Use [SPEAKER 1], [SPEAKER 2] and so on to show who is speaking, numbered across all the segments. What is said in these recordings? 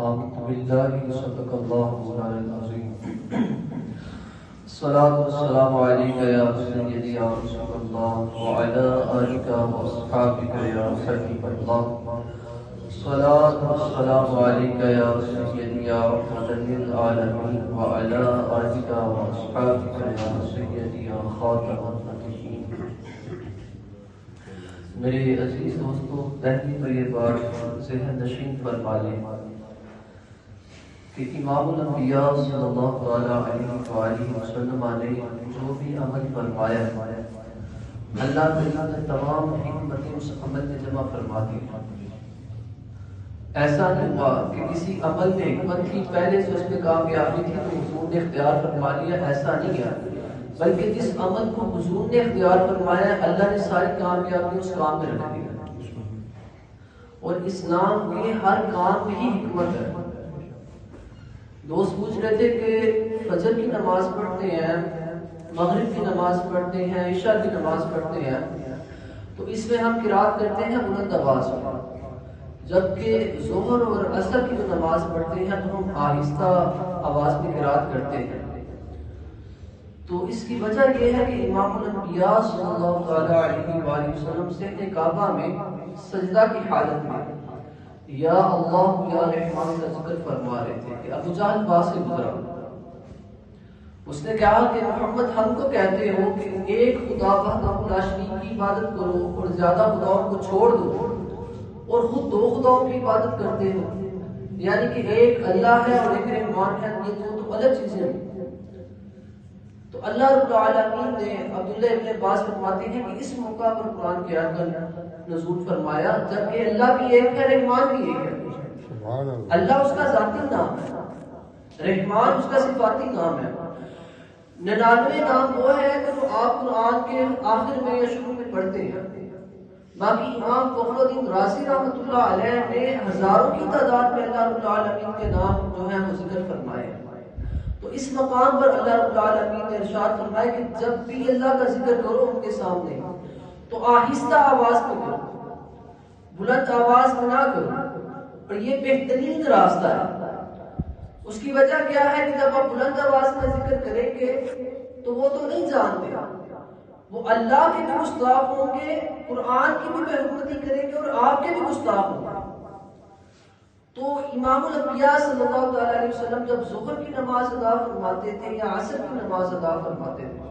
[SPEAKER 1] آمنت باللہ صدق اللہ مولانا العظیم الصلاة والسلام علیکہ یا سیدی یا رسول اللہ وعلی آلکہ واصحابکہ یا حبیب اللہ الصلاة والسلام علیکہ یا سیدی یا رحمت للعالمین وعلی آلکہ واصحابکہ یا سیدی یا خاتم النبیین۔ میرے عزیز دوستو، پہلی تو یہ بات ذہن نشین فرما لیں کہ امام الانبیاء صلی اللہ علیہ وسلم نے جو بھی عمل فرمایا اللہ تعالیٰ نے تمام حکمتیں اس عمل میں جمع فرما دی۔ ایسا نہیں ہوا کہ کسی عمل میں حکمت تھی، پہلے سے اس میں کامیابی تھی تو حضور نے اختیار فرما لیا، ایسا نہیں ہے، بلکہ جس عمل کو حضور نے اختیار فرمایا اللہ نے ساری کامیابی اس کام میں رکھ دی۔ اور اسلام میں ہر کام میں ہی حکمت ہے۔ دوست پوچھ رہے تھے کہ فجر کی نماز پڑھتے ہیں، مغرب کی نماز پڑھتے ہیں، عشاء کی نماز پڑھتے ہیں، تو اس میں ہم قرات کرتے ہیں بلند آواز میں، جبکہ ظہر اور عصر کی جو نماز پڑھتے ہیں تو ہم آہستہ آواز میں قرات کرتے ہیں۔ تو اس کی وجہ یہ ہے کہ امام الانبیاء صلی اللہ علیہ وسلم سے کعبہ میں سجدہ کی حالت میں یا اللہ یا رحمان کا ذکر فرما رہے تھے کہ ابو جہل پاس سے گزرا، اس نے کہا کہ محمد ہم کو کہتے ہو کہ ایک خدا وحدہ لا شریک کی عبادت کرو اور زیادہ خداؤں کو چھوڑ دو اور خود دو خداؤں کی عبادت کرتے ہو، یعنی کہ ایک اللہ ہے اور ایک رحمان ہے، یہ دو تو الگ چیزیں ہیں۔ تو اللہ رب العالمین نے عبداللہ ابن عباس فرماتے ہیں کہ اس موقع پر قرآن کی آیت کا نزول فرمایا جبکہ اللہ بھی ایک ہے، رحمان بھی ایک ہے۔ اللہ اس کا ذاتی نام ہے، رحمان اس کا صفاتی نام ہے۔ 99 نام وہ ہے کہ جو آپ قرآن کے آخر میں یا شروع میں پڑھتے ہیں، باقی امام فخر الدین رازی رحمۃ اللہ علیہ نے ہزاروں کی تعداد میں اللہ رب العالمین کے نام جو ہیں وہ ذکر فرمائے۔ تو اس مقام پر اللہ رب العالمین نے ارشاد فرمایا کہ جب بھی اللہ کا ذکر کرو ان کے سامنے تو آہستہ آواز میں کرو، بلند آواز میں نہ کرو، اور یہ بہترین راستہ ہے۔ اس کی وجہ کیا ہے کہ جب آپ بلند آواز میں ذکر کریں گے تو وہ تو نہیں جانتے، وہ اللہ کے بھی گستاخ ہوں گے، قرآن کی بھی بےحرمتی کریں گے اور آپ کے بھی گستاخ ہوں گے۔ تو امام الانبیاء صلی اللہ علیہ وسلم جب ظہر کی نماز ادا فرماتے تھے یا عصر کی نماز ادا فرماتے تھے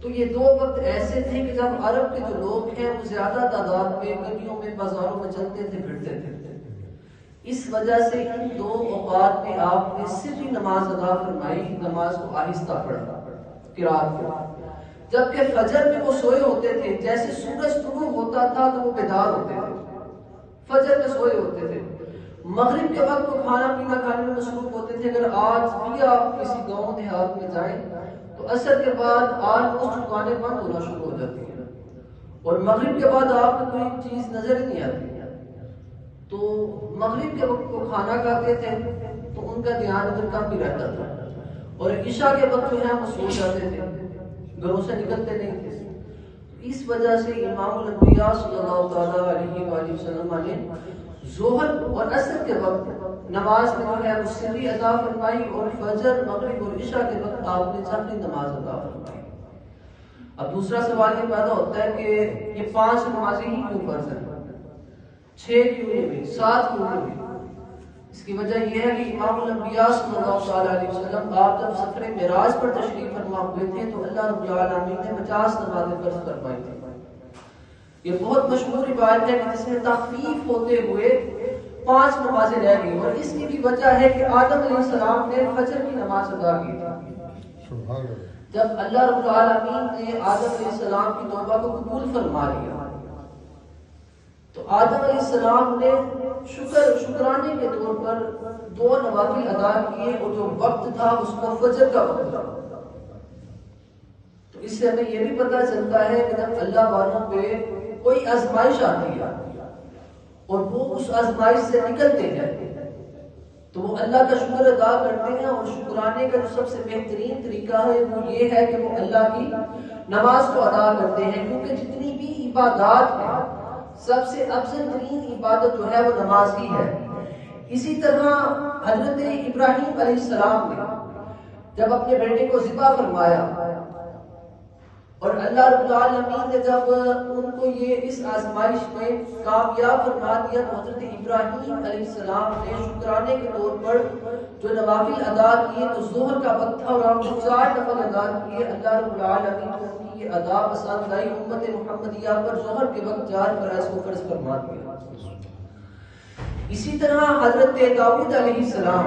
[SPEAKER 1] تو یہ دو وقت ایسے تھے کہ جب عرب کے جو لوگ ہیں وہ زیادہ تعداد میں گلیوں میں بازاروں میں چلتے تھے پھرتے تھے، اس وجہ سے ان دو اوقات میں آپ نے صرف ہی نماز ادا فرمائی، نماز کو آہستہ پڑھا قرات کو۔ جبکہ فجر میں وہ سوئے ہوتے تھے، جیسے سورج طلوع ہوتا تھا تو وہ بیدار ہوتے تھے، فجر میں سوئے ہوتے تھے۔ مغرب کے وقت وہ کھانا پینا کھانے میں مصروف ہوتے تھے۔ اگر آج بھی آپ کسی گاؤں دیہات میں جائیں تو عصر کے بعد آلموسٹ دکانیں بند ہونا شروع ہو جاتی ہیں اور مغرب کے بعد آپ کو کوئی چیز نظر ہی نہیں آتی۔ تو مغرب کے وقت وہ کھانا کھاتے تھے تو ان کا دھیان ادھر کم بھی رہتا تھا، اور عشاء کے وقت جو ہے وہ سو جاتے تھے، گھروں سے نکلتے نہیں تھے۔ اس وجہ سے امام الانبیاء صلی اللہ علیہ وسلم نے ظہر اور عصر کے وقت نماز میں جو ہے وہ سری ادا فرمائی، اور فجر، مغرب اور عشاء کے وقت آپ نے جہری نماز ادا فرمائی۔ اب دوسرا سوال یہ پیدا ہوتا ہے کہ یہ 5 نمازیں ہی کیوں فرض ہیں، 6 کیوں نہیں ہوئی، 7 کیوں نہیں ہوئی؟ اس کی وجہ یہ ہے کہ امام الانبیاء صلی اللہ علیہ وسلم آپ جب سفر معراج پر تشریف فرما ہوئے تھے تو اللہ رب العالمین نے 50 نمازیں فرض فرمائی تھی۔ یہ بہت مشہور روایت ہے کہ جس میں تخفیف ہوتے ہوئے 5 نمازیں رہ گئی، اور اس کی بھی وجہ ہے کہ آدم علیہ السلام نے فجر کی نماز ادا کی تھی۔ جب اللہ رب العالمین نے آدم علیہ السلام کی توبہ کو قبول فرما لیا تو آدم علیہ السلام نے شکرانے کے طور پر 2 نوافل ادا کیے، اور جو وقت تھا اس کو فجر کا وقت تھا۔ تو اس سے ہمیں یہ بھی پتہ چلتا ہے کہ جب اللہ والوں پہ کوئی آزمائش آتی ہے اور وہ اس آزمائش سے نکلتے ہیں تو وہ اللہ کا شکر ادا کرتے ہیں، اور شکرانے کا جو سب سے بہترین طریقہ ہے وہ یہ ہے کہ وہ اللہ کی نماز کو ادا کرتے ہیں، کیونکہ جتنی بھی عبادات ہیں سب سے افضل ترین عبادت جو ہے وہ نماز کی ہے۔ اسی طرح حضرت ابراہیم علیہ السلام نے جب اپنے بیٹے کو ذبح فرمایا اور اللہ رب العالمین نے جب ان کو یہ اس آزمائش میں کامیاب فرما دیا تو حضرت ابراہیم علیہ السلام نے شکرانے کے طور پر جو نوافل ادا کیے تو ظہر کا وقت تھا اور ہم 4 نفل ادا کیے. اللہ رب العالمین کو ان کی یہ ادا پسند آئی. امت محمدیہ پر ظہر کے وقت 4 فرائض کو فرض فرما دیا. اسی طرح حضرت داؤد علیہ السلام